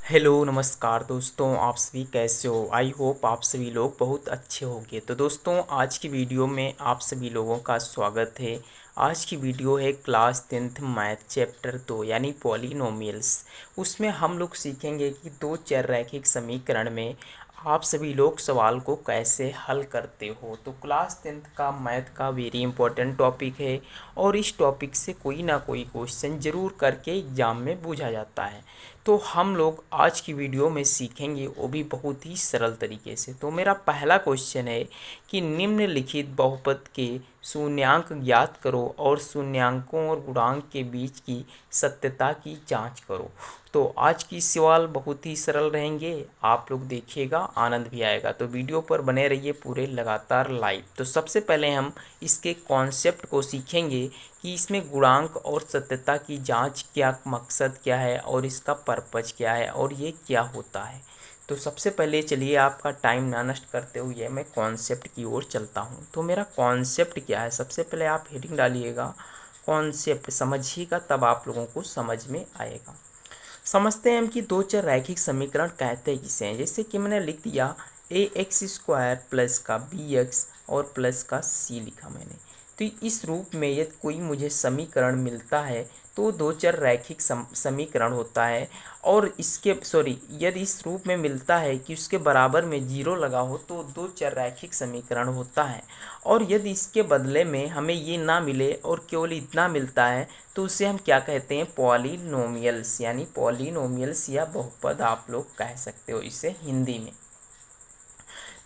Hello नमस्कार दोस्तों, आप सभी कैसे हो। आई होप आप सभी लोग बहुत अच्छे होंगे। तो दोस्तों, आज की वीडियो में आप सभी लोगों का स्वागत है। आज की वीडियो है क्लास 10th मैथ चैप्टर 2 यानी पॉलिनोमियल्स। उसमें हम लोग सीखेंगे कि दो चररैखिक समीकरण में आप सभी लोग सवाल को कैसे हल करते हो। तो क्लास 10th का मैथ का वेरी इंपॉर्टेंट टॉपिक है और इस टॉपिक से कोई ना कोई क्वेश्चन ज़रूर करके एग्जाम में पूछा जाता है। तो हम लोग आज की वीडियो में सीखेंगे, वो भी बहुत ही सरल तरीके से। तो मेरा पहला क्वेश्चन है कि निम्नलिखित बहुपद के शून्यांक ज्ञात करो और शून्यांकों और गुणांक के बीच की सत्यता की जांच करो। तो आज की सवाल बहुत ही सरल रहेंगे, आप लोग देखिएगा, आनंद भी आएगा। तो वीडियो पर बने रहिए पूरे लगातार लाइव। तो सबसे पहले हम इसके कॉन्सेप्ट को सीखेंगे कि इसमें गुणांक और सत्यता की जांच क्या मकसद क्या है और इसका पर्पज क्या है और ये क्या होता है। तो सबसे पहले चलिए, आपका टाइम ना नष्ट करते हुए मैं कॉन्सेप्ट की ओर चलता हूँ। तो मेरा कॉन्सेप्ट क्या है, सबसे पहले आप हेडिंग डालिएगा कॉन्सेप्ट, समझिएगा, तब आप लोगों को समझ में आएगा। समझते हैं हम कि दो चर रैखिक समीकरण कहते हैं किसे हैं। जैसे कि मैंने लिख दिया ए एक्स स्क्वायर प्लस का बी एक्स और प्लस का सी लिखा मैंने। तो इस रूप में यदि कोई मुझे समीकरण मिलता है तो दो चर रैखिक समीकरण होता है। और इसके यदि इस रूप में मिलता है कि उसके बराबर में जीरो लगा हो तो दो चर रैखिक समीकरण होता है। और यदि इसके बदले में हमें ये ना मिले और केवल इतना मिलता है तो उसे हम क्या कहते हैं, पॉलिनोमियल्स, यानी पॉलिनोमियल्स या बहुपद आप लोग कह सकते हो इसे हिंदी में।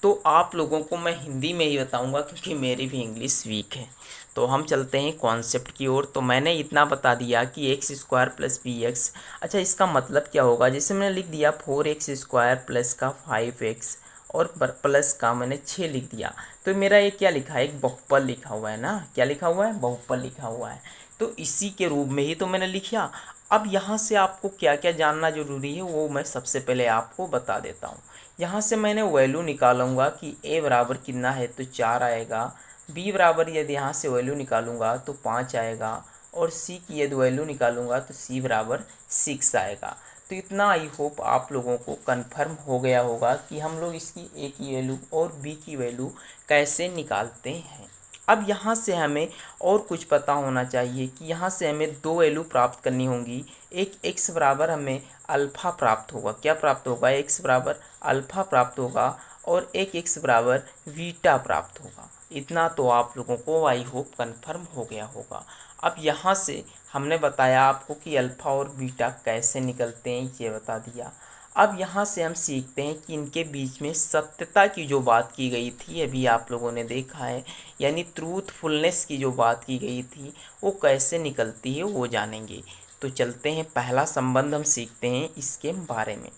तो आप लोगों को मैं हिंदी में ही बताऊंगा क्योंकि मेरी भी इंग्लिश वीक है। तो हम चलते हैं कॉन्सेप्ट की ओर। तो मैंने इतना बता दिया कि X square plus B X. अच्छा, इसका मतलब क्या होगा, जैसे मैंने लिख दिया 4x² प्लस का 5x और प्लस का मैंने 6 लिख दिया। तो मेरा ये क्या लिखा है, एक बहुपद लिखा हुआ है ना। क्या लिखा हुआ है, बहुपद लिखा हुआ है। तो इसी के रूप में ही तो मैंने लिखा। अब यहाँ से आपको क्या क्या जानना जरूरी है वो मैं सबसे पहले आपको बता देता हूँ। यहाँ से मैंने वैल्यू निकालूंगा कि a बराबर कितना है तो 4 आएगा, b बराबर यदि यहाँ से वैल्यू निकालूंगा तो 5 आएगा, और c की यदि वैल्यू निकालूंगा तो c बराबर 6 आएगा। तो इतना आई होप आप लोगों को कन्फर्म हो गया होगा कि हम लोग इसकी a की वैल्यू और b की वैल्यू कैसे निकालते हैं। अब यहाँ से हमें और कुछ पता होना चाहिए कि यहाँ से हमें दो वैल्यू प्राप्त करनी होंगी। एक x बराबर हमें अल्फ़ा प्राप्त होगा, क्या प्राप्त होगा, x बराबर अल्फ़ा प्राप्त होगा, और एक x बराबर बीटा प्राप्त होगा। इतना तो आप लोगों को आई होप कन्फर्म हो गया होगा। अब यहाँ से हमने बताया आपको कि अल्फ़ा और बीटा कैसे निकलते हैं, ये बता दिया। अब यहाँ से हम सीखते हैं कि इनके बीच में सत्यता की जो बात की गई थी, अभी आप लोगों ने देखा है, यानी ट्रूथफुलनेस की जो बात की गई थी वो कैसे निकलती है वो जानेंगे। तो चलते हैं, पहला संबंध हम सीखते हैं इसके बारे में।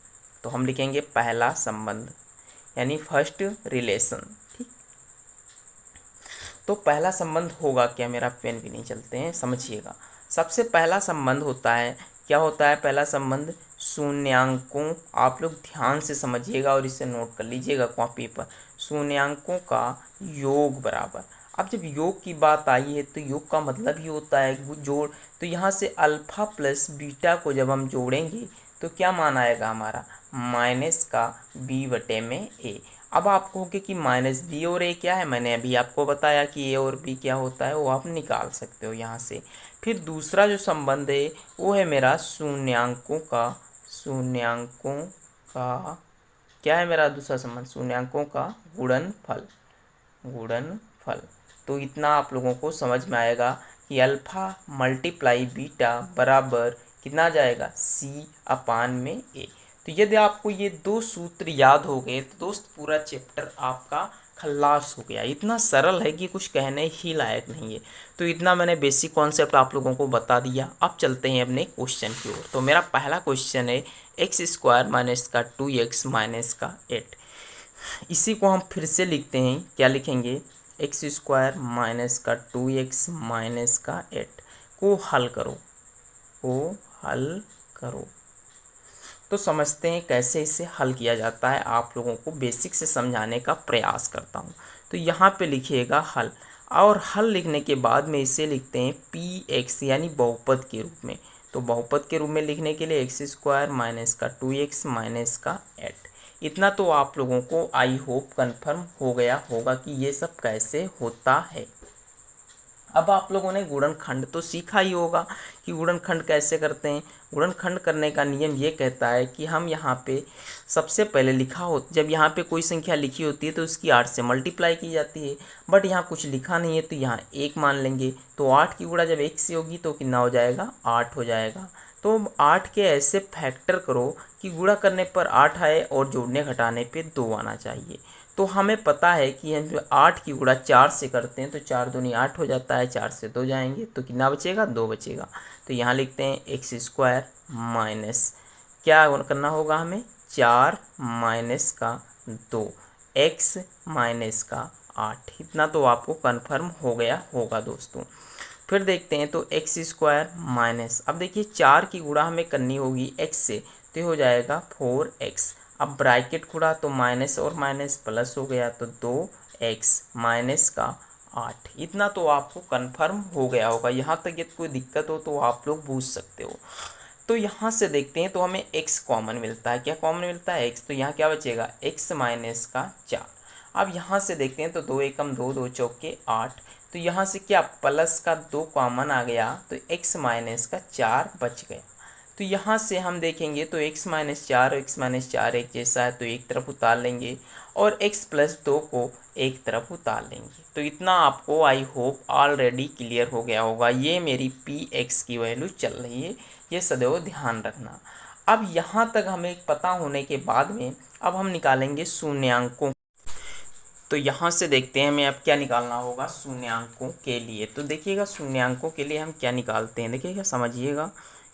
तो हम लिखेंगे पहला संबंध यानी फर्स्ट रिलेशन। ठीक, तो पहला संबंध होगा क्या, मेरा पेन भी नहीं, चलते हैं समझिएगा। सबसे पहला संबंध होता है, क्या होता है पहला संबंध, शून्यांकों, आप लोग ध्यान से समझिएगा और इसे नोट कर लीजिएगा कॉपी पर। शून्यांकों का योग बराबर। अब जब योग की बात आई है तो योग का मतलब ही होता है वो जोड़। तो यहाँ से अल्फ़ा प्लस बीटा को जब हम जोड़ेंगे तो क्या मान आएगा हमारा, माइनस का b बटे में a। अब आप कहोगे कि माइनस बी और ए क्या है, मैंने अभी आपको बताया कि ए और बी क्या होता है, वो आप निकाल सकते हो यहाँ से। फिर दूसरा जो संबंध है वो है मेरा शून्यांकों का, शून्यांकों का क्या है मेरा दूसरा संबंध, शून्यांकों का गुणनफल, गुणनफल। तो इतना आप लोगों को समझ में आएगा कि अल्फ़ा मल्टीप्लाई बीटा बराबर कितना आ जाएगा, सी अपान में ए। तो यदि आपको ये दो सूत्र याद हो गए तो दोस्त पूरा चैप्टर आपका खल्लास हो गया। इतना सरल है कि कुछ कहने ही लायक नहीं है। तो इतना मैंने बेसिक कॉन्सेप्ट आप लोगों को बता दिया। अब चलते हैं अपने क्वेश्चन की ओर। तो मेरा पहला क्वेश्चन है x² माइनस का 2x माइनस का 8। इसी को हम फिर से लिखते हैं, क्या लिखेंगे, x² माइनस का 2x माइनस का 8 को हल करो, को हल करो। तो समझते हैं कैसे इसे हल किया जाता है, आप लोगों को बेसिक से समझाने का प्रयास करता हूँ। तो यहाँ पे लिखिएगा हल, और हल लिखने के बाद में इसे लिखते हैं px यानी बहुपद के रूप में। तो बहुपद के रूप में लिखने के लिए एक्स स्क्वायर माइनस का 2x माइनस का 8। इतना तो आप लोगों को आई होप कन्फर्म हो गया होगा कि ये सब कैसे होता है। अब आप लोगों ने गुणनखंड तो सीखा ही होगा कि गुणनखंड कैसे करते हैं। गुणनखंड करने का नियम ये कहता है कि हम यहाँ पे सबसे पहले लिखा हो, जब यहाँ पे कोई संख्या लिखी होती है तो उसकी 8 से मल्टीप्लाई की जाती है। बट यहाँ कुछ लिखा नहीं है तो यहाँ 1 मान लेंगे। तो 8 की गुणा जब 1 से होगी तो कितना हो जाएगा, 8 हो जाएगा। तो 8 के ऐसे फैक्टर करो कि गुणा करने पर 8 आए और जोड़ने घटाने पे 2 आना चाहिए। तो हमें पता है कि हम जो 8 की गुणा 4 से करते हैं तो 4 दूनी 8 हो जाता है, 4 से 2 जाएंगे तो कितना बचेगा, 2 बचेगा। तो यहाँ लिखते हैं एक्स स्क्वायर माइनस क्या करना होगा हमें, 4 माइनस का 2 एक्स माइनस का 8। इतना तो आपको कन्फर्म हो गया होगा दोस्तों। फिर देखते हैं तो एक्स स्क्वायर माइनस, अब देखिए 4 की गुणा हमें करनी होगी x से, तो ये हो जाएगा 4x। अब ब्रैकेट खुला तो माइनस और माइनस प्लस हो गया तो 2x माइनस का 8। इतना तो आपको कन्फर्म हो गया होगा। यहाँ तक यदि कोई दिक्कत हो तो आप लोग पूछ सकते हो। तो यहाँ से देखते हैं तो हमें x कॉमन मिलता है। क्या कॉमन मिलता है, x। तो यहाँ क्या बचेगा, x माइनस का 4। अब यहाँ से देखते हैं तो 2 एकम 2, 2 चौके 8। तो यहाँ से क्या प्लस का 2 कॉमन आ गया तो x माइनस का 4 बच गया। तो यहाँ से हम देखेंगे तो x माइनस 4 और x माइनस 4 एक जैसा है तो एक तरफ उतार लेंगे और x प्लस 2 को एक तरफ उतार लेंगे। तो इतना आपको आई होप ऑलरेडी क्लियर हो गया होगा। ये मेरी px की वैल्यू चल रही है, ये सदैव ध्यान रखना। अब यहाँ तक हमें पता होने के बाद में अब हम निकालेंगे शून्यांकों। तो यहाँ से देखते हैं हमें अब क्या निकालना होगा शून्यांकों के लिए। तो देखिएगा शून्यांकों के लिए हम क्या निकालते हैं, देखिएगा समझिएगा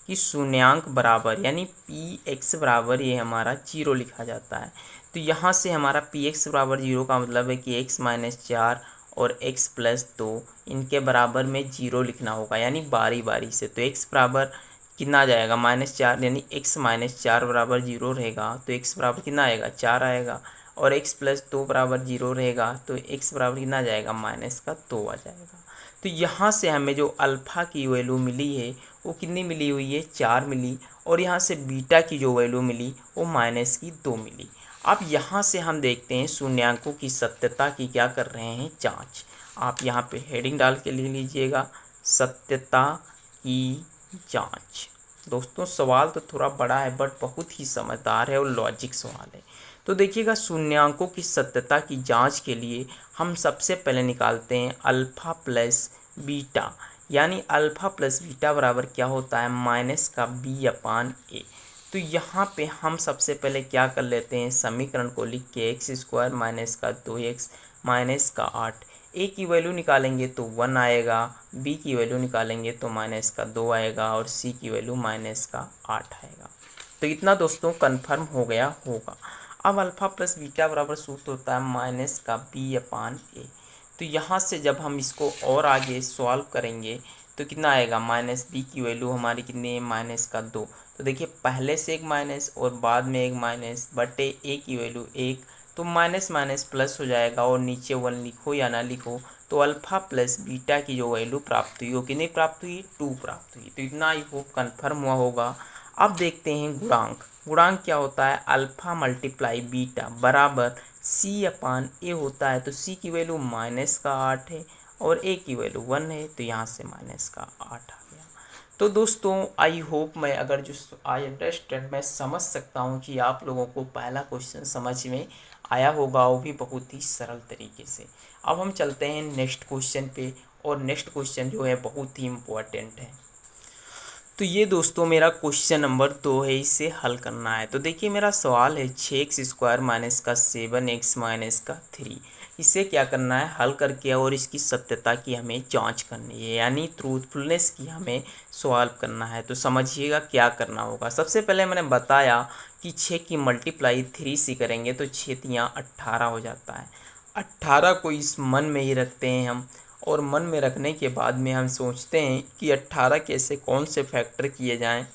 कि शून्यांक बराबर यानी पी एक्स बराबर ये हमारा 0 लिखा जाता है। तो यहाँ से हमारा पी एक्स बराबर 0 का मतलब है कि एक्स माइनस 4 और एक्स प्लस 2 इनके बराबर में 0 लिखना होगा, यानी बारी बारी से। तो एक्स बराबर कितना आ जाएगा, -4, यानी एक्स माइनस 4 बराबर 0 रहेगा तो एक्स बराबर कितना आएगा, 4 आएगा। और x प्लस 2 बराबर 0 रहेगा तो x बराबर कितना आ जाएगा, -2 आ जाएगा। तो यहाँ से हमें जो अल्फ़ा की वैल्यू मिली है वो कितनी मिली हुई है, 4 मिली। और यहाँ से बीटा की जो वैल्यू मिली वो -2 मिली। अब यहाँ से हम देखते हैं शून्यांकों की सत्यता की क्या कर रहे हैं, जांच। आप यहाँ पे हेडिंग डाल के लिख लीजिएगा, सत्यता की जांच। दोस्तों सवाल तो थोड़ा बड़ा है बट बहुत ही समझदार है और लॉजिक सवाल है। तो देखिएगा शून्यांकों की सत्यता की जांच के लिए हम सबसे पहले निकालते हैं अल्फ़ा प्लस बीटा, यानी अल्फ़ा प्लस बीटा बराबर क्या होता है, -b/a। तो यहाँ पे हम सबसे पहले क्या कर लेते हैं, समीकरण को लिख के एक्स स्क्वायर माइनस का 2x माइनस का 8। a की वैल्यू निकालेंगे तो 1 आएगा, b की वैल्यू निकालेंगे तो -2 आएगा और c की वैल्यू -8 आएगा। तो इतना दोस्तों कन्फर्म हो गया होगा। अब अल्फ़ा प्लस बीटा बराबर सूत्र होता है -b/a। तो यहाँ से जब हम इसको और आगे सॉल्व करेंगे तो कितना आएगा, -b की वैल्यू हमारी कितनी है, -2। तो देखिए पहले से एक माइनस और बाद में एक माइनस बटे a की वैल्यू 1, तो माइनस माइनस प्लस हो जाएगा और नीचे 1 लिखो या ना लिखो तो अल्फ़ा प्लस बीटा की जो वैल्यू प्राप्त हुई वो कितनी प्राप्त हुई, 2 प्राप्त हुई। तो इतना आई होप कन्फर्म हुआ होगा। अब देखते हैं गुणांक। गुणांक क्या होता है, अल्फ़ा मल्टीप्लाई बीटा बराबर c/a होता है। तो c की वैल्यू -8 है और a की वैल्यू 1 है, तो यहाँ से -8 आ गया। तो दोस्तों आई होप मैं अगर जो आई अंडरस्टैंड मैं समझ सकता हूँ कि आप लोगों को पहला क्वेश्चन समझ में आया होगा, वो भी बहुत ही सरल तरीके से। अब हम चलते हैं नेक्स्ट क्वेश्चन पे, और नेक्स्ट क्वेश्चन जो है बहुत ही इम्पोर्टेंट है। तो ये दोस्तों मेरा क्वेश्चन नंबर 2 है, इसे हल करना है। तो देखिए मेरा सवाल है 6x स्क्वायर माइनस का 7x माइनस का 3। इसे क्या करना है, हल करके और इसकी सत्यता की हमें जांच करनी है, यानी ट्रूथफुलनेस की हमें सॉल्व करना है। तो समझिएगा क्या करना होगा। सबसे पहले मैंने बताया कि 6 की मल्टीप्लाई 3 से करेंगे तो 6 × 18 हो जाता है। 18 को इस मन में ही रखते हैं हम, और मन में रखने के बाद में हम सोचते हैं कि 18 के ऐसे कौन से फैक्टर किए जाएं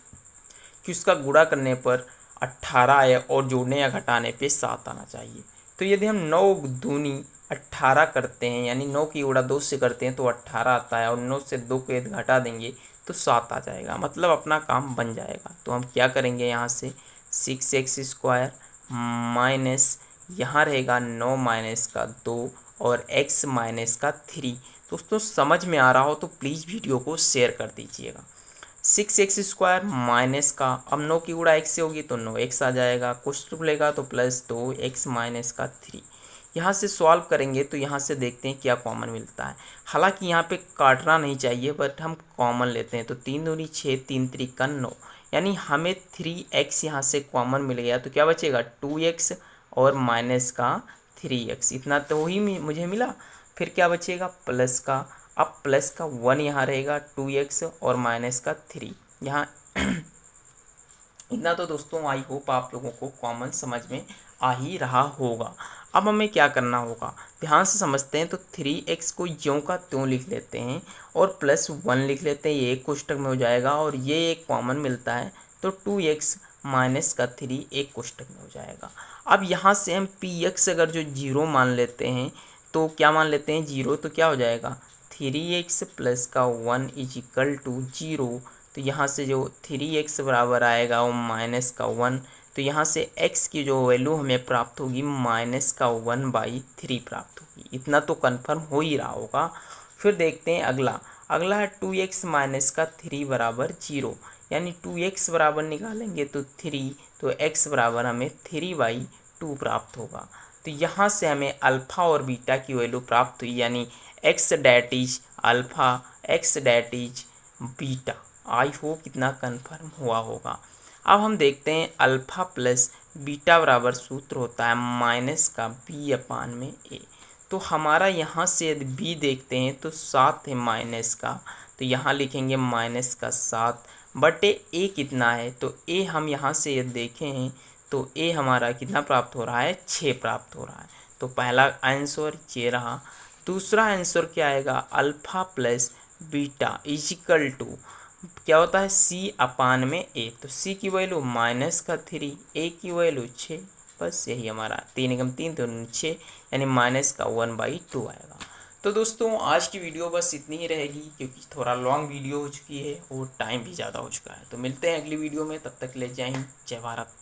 कि उसका गुणा करने पर 18 आए और जोड़ने या घटाने पे 7 आना चाहिए। तो यदि हम 9 दूनी 18 करते हैं, यानी 9 की गुणा 2 से करते हैं तो 18 आता है, और 9 से 2 को यदि घटा देंगे तो 7 आ जाएगा, मतलब अपना काम बन जाएगा। तो हम क्या करेंगे, यहाँ से 6x² माइनस यहाँ रहेगा 9 माइनस का 2 और x माइनस का 3। दोस्तों समझ में आ रहा हो तो प्लीज़ वीडियो को शेयर कर दीजिएगा। 6x² माइनस का, अब 9 की गुणा x से होगी तो 9x आ जाएगा, कुछ खुलेगा तो प्लस 2x माइनस का 3। यहाँ से सॉल्व करेंगे तो यहाँ से देखते हैं क्या कॉमन मिलता है। हालांकि यहाँ पे काटना नहीं चाहिए बट हम कॉमन लेते हैं। तो 3 दूनी 6, 3 त्रिका 9, यानी हमें 3x यहाँ से कॉमन मिल गया। तो क्या बचेगा 2x और माइनस का 3x, इतना तो ही मुझे मिला। फिर क्या बचेगा प्लस का, अब प्लस का 1 यहाँ रहेगा, 2x और माइनस का 3 यहाँ। इतना तो दोस्तों आई होप आप लोगों को कॉमन समझ में आ ही रहा होगा। अब हमें क्या करना होगा, ध्यान से समझते हैं। तो 3x को ज्यों का त्यों लिख लेते हैं और प्लस 1 लिख लेते हैं, ये एक कोष्टक में हो जाएगा और ये एक कॉमन मिलता है। तो 2x माइनस का 3 एक कोष्टक में हो जाएगा। अब यहाँ से हम px अगर जो 0 मान लेते हैं तो क्या मान लेते हैं 0, तो क्या हो जाएगा 3x प्लस का 1 इज इक्वल टू 0। तो यहाँ से जो 3x बराबर आएगा वो माइनस का 1। तो यहाँ से x की जो वैल्यू हमें प्राप्त होगी माइनस का 1/3 प्राप्त होगी। इतना तो कन्फर्म हो ही रहा होगा। फिर देखते हैं अगला। अगला है 2x माइनस का 3 बराबर 0, यानी 2x बराबर निकालेंगे तो 3, तो x बराबर हमें 3/2 प्राप्त होगा। तो यहाँ से हमें अल्फ़ा और बीटा की वैल्यू प्राप्त हुई, यानी x that is alpha, x that is beta. I hope कितना कन्फर्म हुआ होगा। अब हम देखते हैं अल्फ़ा प्लस बीटा बराबर सूत्र होता है माइनस का b/a। तो हमारा यहाँ से यदि b देखते हैं तो 7 है माइनस का, तो यहाँ लिखेंगे माइनस का 7 बटे a कितना है, तो a हम यहाँ से यदि देखें तो a हमारा कितना प्राप्त हो रहा है 6 प्राप्त हो रहा है। तो पहला आंसर ये रहा। दूसरा आंसर क्या आएगा, alpha plus beta equal two क्या होता है c/a। तो c की वैल्यू माइनस का 3, a की वैल्यू 6, बस यही हमारा 3 एकम 3 तो 6, यानी माइनस का 1/2 आएगा। तो दोस्तों आज की वीडियो बस इतनी ही रहेगी, क्योंकि थोड़ा लॉन्ग वीडियो हो चुकी है और टाइम भी ज़्यादा हो चुका है। तो मिलते हैं अगली वीडियो में, तब तक ले जय हिंद, जय भारत।